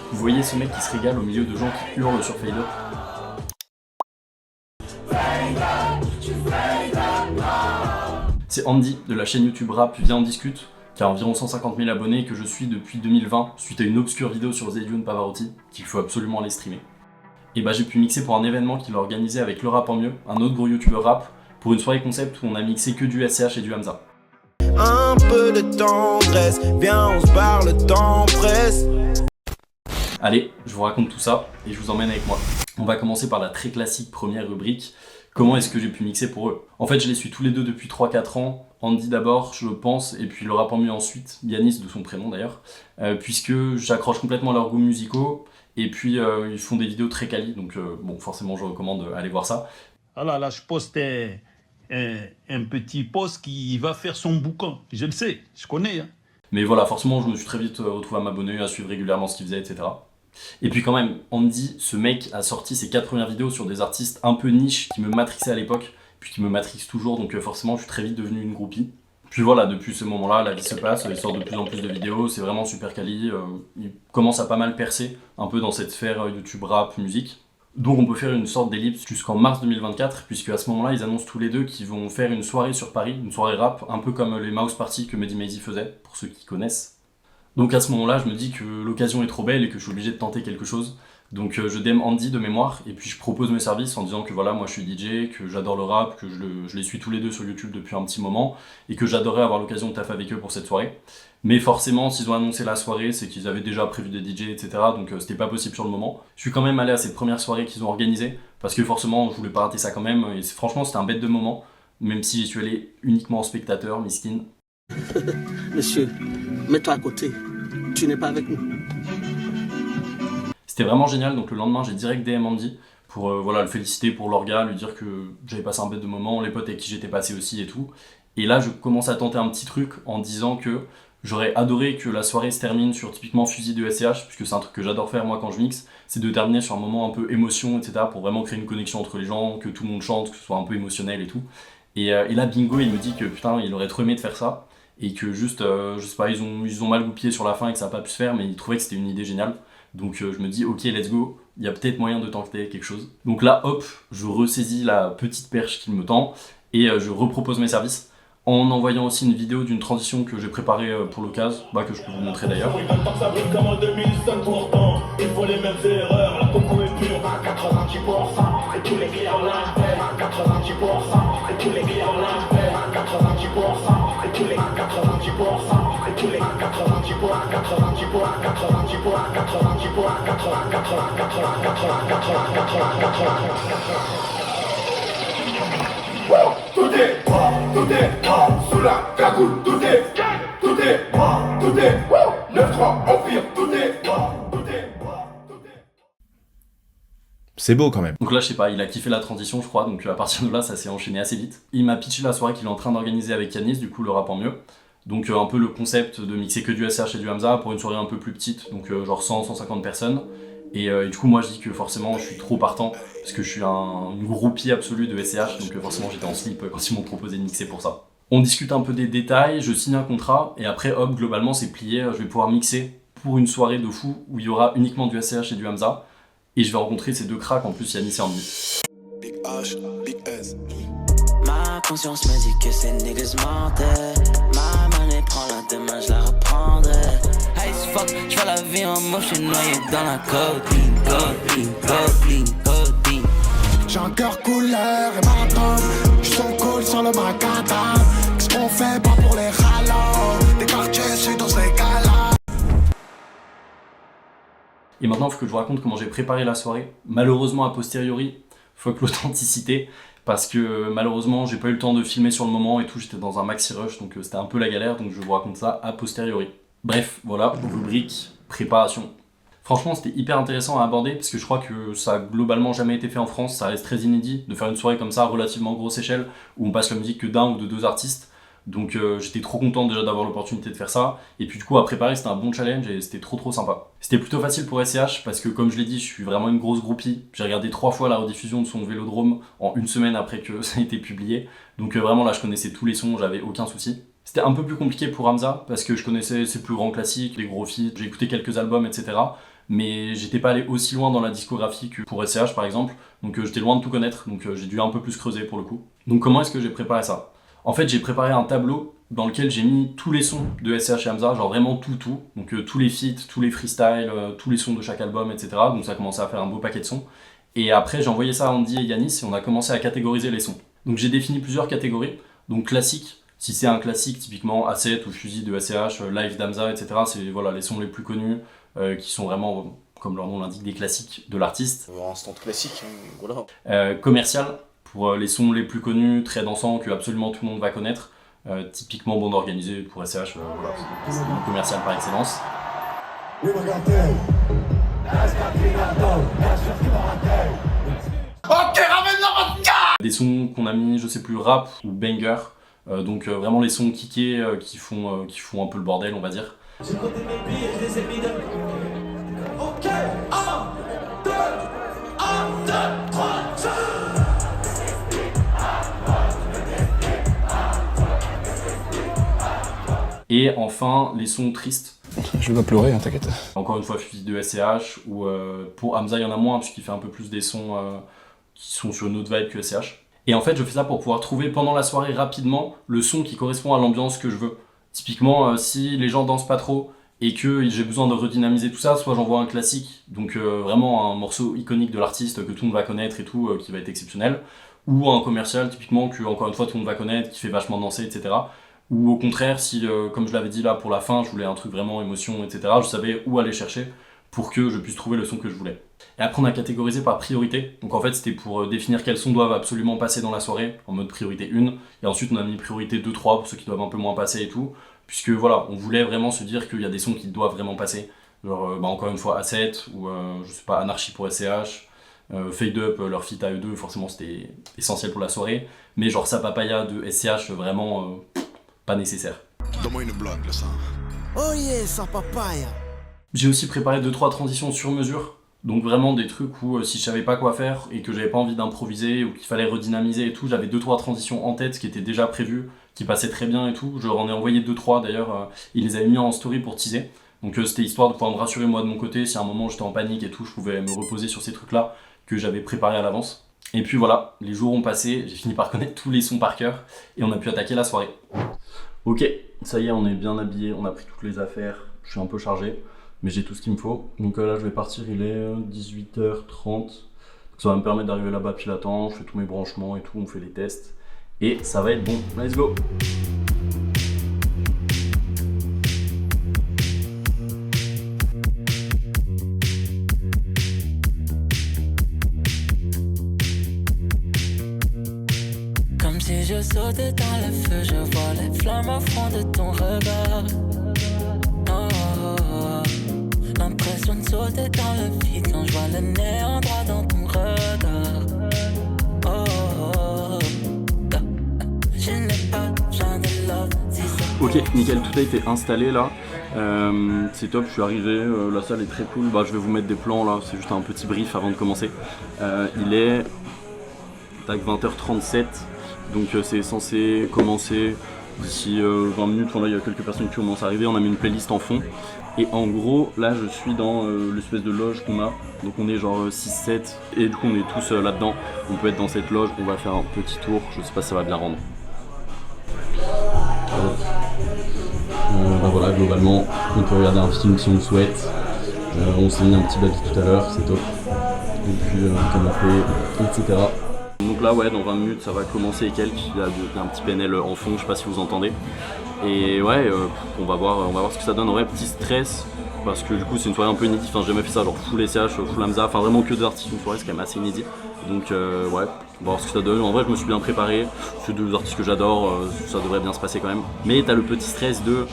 Vous voyez ce mec qui se régale au milieu de gens qui hurlent sur Fade Up? C'est Andy de la chaîne YouTube Rap Viens on discute, qui a environ 150 000 abonnés et que je suis depuis 2020 suite à une obscure vidéo sur Zeyun Pavarotti qu'il faut absolument aller streamer. Et bah j'ai pu mixer pour un événement qu'il a organisé avec Le Rap en Mieux, un autre gros youtubeur rap, pour une soirée concept où on a mixé que du SCH et du Hamza. Un peu de tendresse, viens on se barre, le temps presse. Allez, je vous raconte tout ça et je vous emmène avec moi. On va commencer par la très classique première rubrique. Comment est-ce que j'ai pu mixer pour eux? En fait, je les suis tous les deux depuis 3-4 ans. Andy d'abord, je pense, et puis Le Rap en Mieux ensuite, Yanis de son prénom d'ailleurs, puisque j'accroche complètement à leurs goûts musicaux, et puis ils font des vidéos très quali, donc bon, forcément je recommande d'aller voir ça. Ah là, je poste un petit post qui va faire son boucan. Je le sais, je connais. Hein. Mais voilà, forcément, je me suis très vite retrouvé à m'abonner, à suivre régulièrement ce qu'il faisait, etc. Et puis quand même, Andy, ce mec a sorti ses 4 premières vidéos sur des artistes un peu niche qui me matrixaient à l'époque, puis qui me matrixent toujours, donc forcément je suis très vite devenu une groupie. Puis voilà, depuis ce moment-là, la vie se passe, il sort de plus en plus de vidéos, c'est vraiment super quali, il commence à pas mal percer, un peu dans cette sphère YouTube rap, musique. Donc on peut faire une sorte d'ellipse jusqu'en mars 2024, puisque à ce moment-là, ils annoncent tous les deux qu'ils vont faire une soirée sur Paris, une soirée rap, un peu comme les Mouse Party que Mehdi Maizy faisait, pour ceux qui connaissent. Donc à ce moment-là, je me dis que l'occasion est trop belle et que je suis obligé de tenter quelque chose. Donc je DM Andy de mémoire et puis je propose mes services en disant que voilà, moi je suis DJ, que j'adore le rap, que je les suis tous les deux sur YouTube depuis un petit moment et que j'adorerais avoir l'occasion de taffer avec eux pour cette soirée. Mais forcément, s'ils ont annoncé la soirée, c'est qu'ils avaient déjà prévu des DJ, etc. Donc c'était pas possible sur le moment. Je suis quand même allé à cette première soirée qu'ils ont organisée parce que forcément, je voulais pas rater ça quand même. Et franchement, c'était un bête de moment, même si j'y suis allé uniquement en spectateur, miskin. Monsieur, mets-toi à côté. Tu n'es pas avec nous. C'était vraiment génial, donc le lendemain j'ai direct DM Andy pour voilà, le féliciter pour l'orga, lui dire que j'avais passé un bête de moment, les potes avec qui j'étais passé aussi et tout. Et là je commence à tenter un petit truc en disant que j'aurais adoré que la soirée se termine sur typiquement fusil de SCH, puisque c'est un truc que j'adore faire moi quand je mixe, c'est de terminer sur un moment un peu émotion, etc. pour vraiment créer une connexion entre les gens, que tout le monde chante, que ce soit un peu émotionnel et tout. Et là Bingo il me dit que putain il aurait trop aimé de faire ça, et que juste, je sais pas, ils ont mal goupillé sur la fin et que ça n'a pas pu se faire, mais il trouvait que c'était une idée géniale. Donc je me dis ok let's go, il y a peut-être moyen de tenter quelque chose. Donc là hop, je ressaisis la petite perche qu'il me tend et je repropose mes services en envoyant aussi une vidéo d'une transition que j'ai préparée pour l'occasion, que je peux vous montrer d'ailleurs. Il faut les mêmes erreurs, la coco est pure à 90% et tous les clients l'affaire à 90% et tous les clients l'affaire à 90% et tous les 90% et tous les 90% à 90% tout est sous la cagoule, tout est 9-3 empire, tout est. C'est beau quand même. Donc là je sais pas, il a kiffé la transition je crois, donc à partir de là ça s'est enchaîné assez vite. Il m'a pitché la soirée qu'il est en train d'organiser avec Yanis, du coup Le Rap en Mieux. Donc un peu le concept de mixer que du SCH et du Hamza pour une soirée un peu plus petite, donc genre 100-150 personnes. Et du coup moi je dis que forcément je suis trop partant, parce que je suis une groupie absolue de SCH, donc forcément j'étais en slip quand ils m'ont proposé de mixer pour ça. On discute un peu des détails, je signe un contrat, et après hop, globalement c'est plié, je vais pouvoir mixer pour une soirée de fou où il y aura uniquement du SCH et du Hamza. Et je vais rencontrer ces deux cracks en plus, Yanis et Andy. Big H, Big S. Ma conscience me dit que ces niggas mentaient. Ma monnaie prend la demain, je la reprendrai. Hey, fuck, j'fais la vie en moche et noyé dans la codeine. J'ai un cœur couleur et marathon. J'suis cool sur le macadam. Qu'est-ce qu'on fait pas pour les rallons? Des quartiers sud dans ces gars-là. Et maintenant, il faut que je vous raconte comment j'ai préparé la soirée. Malheureusement, a posteriori, fuck l'authenticité, parce que malheureusement, j'ai pas eu le temps de filmer sur le moment et tout, j'étais dans un maxi rush, donc c'était un peu la galère, donc je vous raconte ça a posteriori. Bref, voilà, rubrique préparation. Franchement, c'était hyper intéressant à aborder, parce que je crois que ça a globalement jamais été fait en France, ça reste très inédit de faire une soirée comme ça, à relativement grosse échelle, où on passe la musique que d'un ou de deux artistes. Donc j'étais trop content déjà d'avoir l'opportunité de faire ça. Et puis du coup à préparer c'était un bon challenge et c'était trop sympa. C'était plutôt facile pour SCH parce que comme je l'ai dit je suis vraiment une grosse groupie. J'ai regardé 3 fois la rediffusion de son Vélodrome en une semaine après que ça a été publié. Donc vraiment là je connaissais tous les sons, j'avais aucun souci. C'était un peu plus compliqué pour Hamza parce que je connaissais ses plus grands classiques, les gros feats, j'ai écouté quelques albums, etc. Mais j'étais pas allé aussi loin dans la discographie que pour SCH par exemple, donc j'étais loin de tout connaître, donc j'ai dû un peu plus creuser pour le coup. Donc comment est-ce que j'ai préparé ça? En fait, j'ai préparé un tableau dans lequel j'ai mis tous les sons de SCH et Hamza, genre vraiment tout, donc tous les feats, tous les freestyles, tous les sons de chaque album, etc. Donc ça a commencé à faire un beau paquet de sons. Et après, j'ai envoyé ça à Andy et Yanis et on a commencé à catégoriser les sons. Donc j'ai défini plusieurs catégories, donc classique. Si c'est un classique, typiquement A7 ou Fusil de SCH, Live d'Hamza, etc., c'est voilà, les sons les plus connus, qui sont vraiment, comme leur nom l'indique, des classiques de l'artiste. Instant classique, voilà. Commercial, pour les sons les plus connus, très dansants, que absolument tout le monde va connaître. Typiquement Bande Organisée pour SCH, voilà, c'est le commercial par excellence. Des sons qu'on a mis, je sais plus, rap ou banger. Donc vraiment les sons kickés qui font un peu le bordel, on va dire. Et enfin les sons tristes. Je vais pas pleurer, hein, t'inquiète. Encore une fois, Fusil de SCH, ou pour Hamza il y en a moins puisqu'il fait un peu plus des sons qui sont sur une autre vibe que SCH. Et en fait, je fais ça pour pouvoir trouver pendant la soirée rapidement le son qui correspond à l'ambiance que je veux. Typiquement, si les gens dansent pas trop et que j'ai besoin de redynamiser tout ça, soit j'envoie un classique, donc vraiment un morceau iconique de l'artiste que tout le monde va connaître et tout, qui va être exceptionnel, ou un commercial, typiquement, que encore une fois tout le monde va connaître, qui fait vachement danser, etc. Ou au contraire, si, comme je l'avais dit là pour la fin, je voulais un truc vraiment émotion, etc., je savais où aller chercher pour que je puisse trouver le son que je voulais. Et après on a catégorisé par priorité, donc en fait c'était pour définir quels sons doivent absolument passer dans la soirée, en mode priorité 1, et ensuite on a mis priorité 2-3 pour ceux qui doivent un peu moins passer et tout, puisque voilà, on voulait vraiment se dire qu'il y a des sons qui doivent vraiment passer, genre encore une fois A7, ou je sais pas, Anarchie pour SCH, Fade Up, leur feat à eux deux, forcément c'était essentiel pour la soirée, mais genre Sa Papaya de SCH, vraiment pas nécessaire. Donne-moi une blague, là, ça. Oh yeah, Sa Papaya. J'ai aussi préparé 2-3 transitions sur mesure, donc vraiment des trucs où si je savais pas quoi faire et que j'avais pas envie d'improviser ou qu'il fallait redynamiser et tout, j'avais 2-3 transitions en tête qui étaient déjà prévues, qui passaient très bien et tout. Je leur en ai envoyé 2-3 d'ailleurs, ils les avaient mis en story pour teaser. Donc c'était histoire de pouvoir me rassurer moi de mon côté, si à un moment j'étais en panique et tout, je pouvais me reposer sur ces trucs-là que j'avais préparés à l'avance. Et puis voilà, les jours ont passé, j'ai fini par connaître tous les sons par cœur et on a pu attaquer la soirée. Ok, ça y est, on est bien habillé, on a pris toutes les affaires, je suis un peu chargé. Mais j'ai tout ce qu'il me faut. Donc là je vais partir, il est 18h30. Ça va me permettre d'arriver là-bas pile à temps, je fais tous mes branchements et tout, on fait les tests. Et ça va être bon, let's go! Comme si je sautais dans le feu, je vois les flammes au fond de ton regard. L'impression de sauter dans le vide quand je vois le néant droit dans ton regard. Je n'ai pas besoin de love. Ok, nickel, tout a été installé là. C'est top, je suis arrivé, la salle est très cool. Bah, je vais vous mettre des plans là, c'est juste un petit brief avant de commencer. Il est 20h37, donc c'est censé commencer d'ici 20 minutes. Enfin, là, il y a quelques personnes qui commencent à arriver, on a mis une playlist en fond. Et en gros, là je suis dans l'espèce de loge qu'on a, donc on est genre 6-7, et du coup on est tous là-dedans, on peut être dans cette loge, on va faire un petit tour, je sais pas si ça va bien rendre. Bah voilà, globalement, on peut regarder un film si on le souhaite, on s'est mis un petit baby tout à l'heure, c'est top, et puis comme on fait, etc. Donc là ouais, dans 20 minutes ça va commencer et quelques, il y a un petit PNL en fond, je sais pas si vous entendez. Et ouais, on va voir ce que ça donne. En vrai, petit stress, parce que du coup c'est une soirée un peu inédite, enfin j'ai jamais fait ça, genre full SCH, full Hamza, enfin vraiment que d'artistes, une soirée c'est quand même assez inédit. Donc ouais, on va voir ce que ça donne. En vrai je me suis bien préparé, c'est deux artistes que j'adore, ça devrait bien se passer quand même. Mais t'as le petit stress de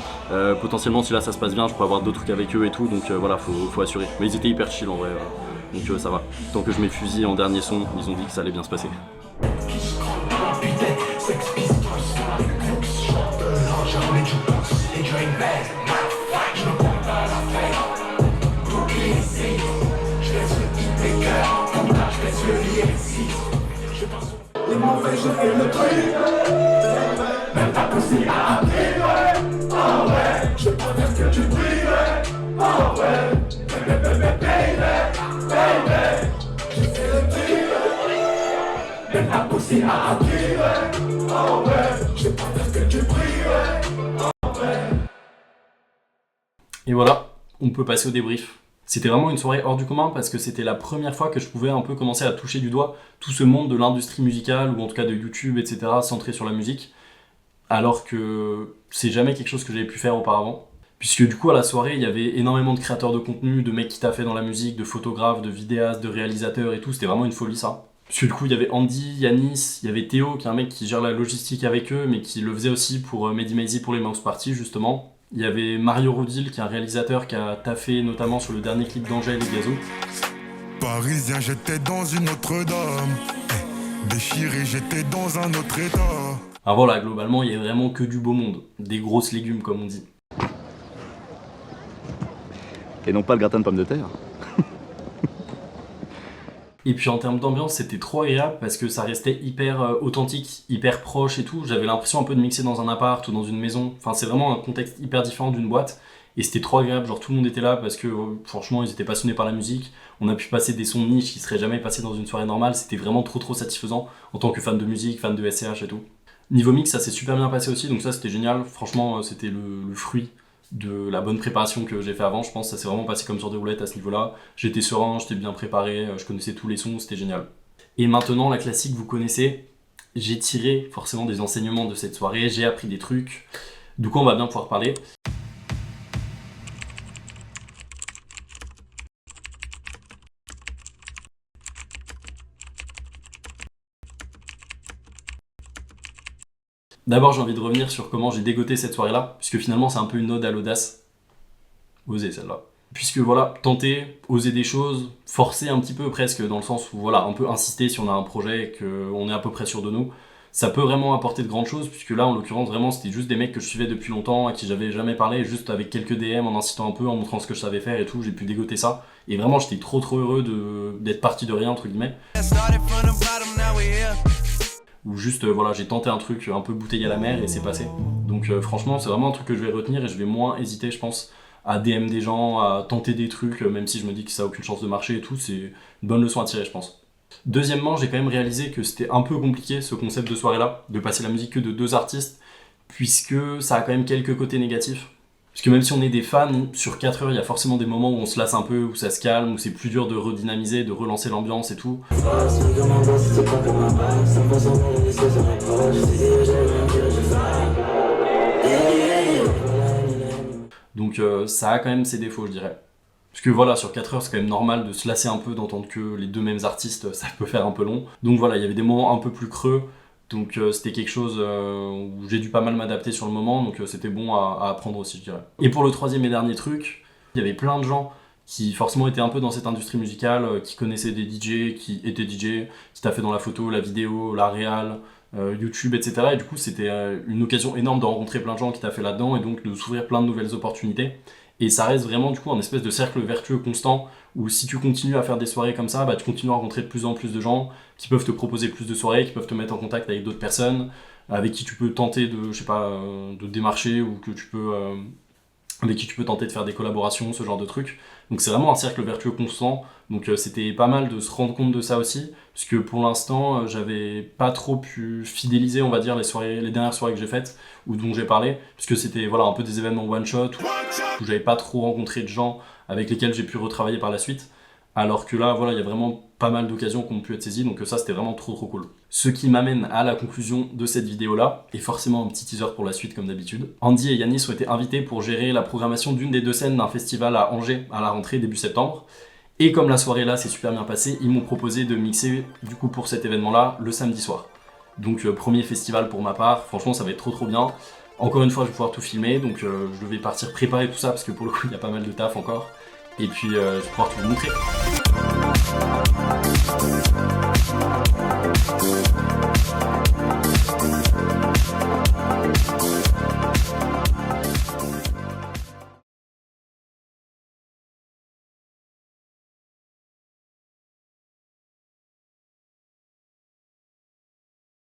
potentiellement si là ça se passe bien, je peux avoir d'autres trucs avec eux et tout, donc voilà, faut assurer. Mais ils étaient hyper chill en vrai, donc ça va. Tant que je mets fusil en dernier son, ils ont dit que ça allait bien se passer. Les mauvais, je fais le truc. Même pas possible à appeler. La poussée a attiré, en vrai, je sais pas dire que tu brillerais, en vrai. Et voilà, on peut passer au débrief. C'était vraiment une soirée hors du commun parce que c'était la première fois que je pouvais un peu commencer à toucher du doigt tout ce monde de l'industrie musicale ou en tout cas de YouTube, etc., centré sur la musique, alors que c'est jamais quelque chose que j'avais pu faire auparavant. Puisque du coup à la soirée il y avait énormément de créateurs de contenu, de mecs qui taffaient dans la musique, de photographes, de vidéastes, de réalisateurs et tout, c'était vraiment une folie ça. Puisque du coup il y avait Andy, Yanis, il y avait Théo qui est un mec qui gère la logistique avec eux mais qui le faisait aussi pour Mehdi Maizy pour les Mouse Party justement. Il y avait Mario Rodil qui est un réalisateur qui a taffé notamment sur le dernier clip d'Angèle et Gazo. Parisien, j'étais dans une autre dame. Déchiré, j'étais dans un autre état. Alors voilà, globalement il y a vraiment que du beau monde, des grosses légumes comme on dit. Et non pas le gratin de pommes de terre. Et puis en termes d'ambiance, c'était trop agréable parce que ça restait hyper authentique, hyper proche et tout. J'avais l'impression un peu de mixer dans un appart ou dans une maison. Enfin, c'est vraiment un contexte hyper différent d'une boîte. Et c'était trop agréable, genre tout le monde était là parce que franchement, ils étaient passionnés par la musique. On a pu passer des sons de niche qui seraient jamais passés dans une soirée normale. C'était vraiment trop satisfaisant en tant que fan de musique, fan de SCH et tout. Niveau mix, ça s'est super bien passé aussi, donc ça c'était génial. Franchement, c'était le fruit de la bonne préparation que j'ai fait avant, je pense que ça s'est vraiment passé comme sur des roulettes à ce niveau-là. J'étais serein, j'étais bien préparé, je connaissais tous les sons, c'était génial. Et maintenant, la classique, vous connaissez, j'ai tiré forcément des enseignements de cette soirée, j'ai appris des trucs, du coup on va bien pouvoir parler. D'abord, j'ai envie de revenir sur comment j'ai dégoté cette soirée-là, puisque finalement, c'est un peu une ode à l'audace. Oser celle-là. Puisque voilà, tenter, oser des choses, forcer un petit peu presque, dans le sens où voilà, un peu insister si on a un projet et qu'on est à peu près sûr de nous, ça peut vraiment apporter de grandes choses, puisque là, en l'occurrence, vraiment, c'était juste des mecs que je suivais depuis longtemps, à qui j'avais jamais parlé, juste avec quelques DM, en incitant un peu, en montrant ce que je savais faire et tout, j'ai pu dégoter ça. Et vraiment, j'étais trop heureux d'être parti de rien, entre guillemets. Ou juste, voilà, j'ai tenté un truc un peu bouteille à la mer et c'est passé. Donc franchement, c'est vraiment un truc que je vais retenir et je vais moins hésiter, je pense, à DM des gens, à tenter des trucs, même si je me dis que ça a aucune chance de marcher et tout, c'est une bonne leçon à tirer, je pense. Deuxièmement, j'ai quand même réalisé que c'était un peu compliqué, ce concept de soirée-là, de passer la musique que de 2 artistes, puisque ça a quand même quelques côtés négatifs. Parce que même si on est des fans, sur 4 heures, il y a forcément des moments où on se lasse un peu, où ça se calme, où c'est plus dur de redynamiser, de relancer l'ambiance et tout. Donc ça a quand même ses défauts, je dirais. Parce que voilà, sur 4 heures, c'est quand même normal de se lasser un peu, d'entendre que les 2 mêmes artistes, ça peut faire un peu long. Donc voilà, il y avait des moments un peu plus creux. Donc c'était quelque chose où j'ai dû pas mal m'adapter sur le moment, donc c'était bon à apprendre aussi, je dirais. Et pour le troisième et dernier truc, il y avait plein de gens qui forcément étaient un peu dans cette industrie musicale, qui connaissaient des DJ, qui étaient DJ, qui taffaient dans la photo, la vidéo, la réal, YouTube, etc. Et du coup c'était une occasion énorme de rencontrer plein de gens qui taffaient là-dedans et donc de s'ouvrir plein de nouvelles opportunités. Et ça reste vraiment du coup un espèce de cercle vertueux constant où si tu continues à faire des soirées comme ça, bah, tu continues à rencontrer de plus en plus de gens qui peuvent te proposer plus de soirées, qui peuvent te mettre en contact avec d'autres personnes, avec qui tu peux tenter de, je sais pas, de démarcher ou que tu peux, avec qui tu peux tenter de faire des collaborations, ce genre de trucs. Donc c'est vraiment un cercle vertueux constant. Donc c'était pas mal de se rendre compte de ça aussi, parce que pour l'instant j'avais pas trop pu fidéliser, on va dire, les dernières soirées que j'ai faites ou dont j'ai parlé, puisque c'était voilà un peu des événements one shot où j'avais pas trop rencontré de gens avec lesquels j'ai pu retravailler par la suite. Alors que là, voilà, il y a vraiment pas mal d'occasions qui ont pu être saisies, donc ça c'était vraiment trop cool. Ce qui m'amène à la conclusion de cette vidéo-là, et forcément un petit teaser pour la suite comme d'habitude. Andy et Yanis ont été invités pour gérer la programmation d'une des 2 scènes d'un festival à Angers à la rentrée début septembre. Et comme la soirée là s'est super bien passée, ils m'ont proposé de mixer du coup pour cet événement-là le samedi soir. Donc premier festival pour ma part, franchement ça va être trop bien. Encore une fois je vais pouvoir tout filmer, donc je vais partir préparer tout ça parce que pour le coup il y a pas mal de taf encore. Et puis je vais pouvoir tout vous montrer.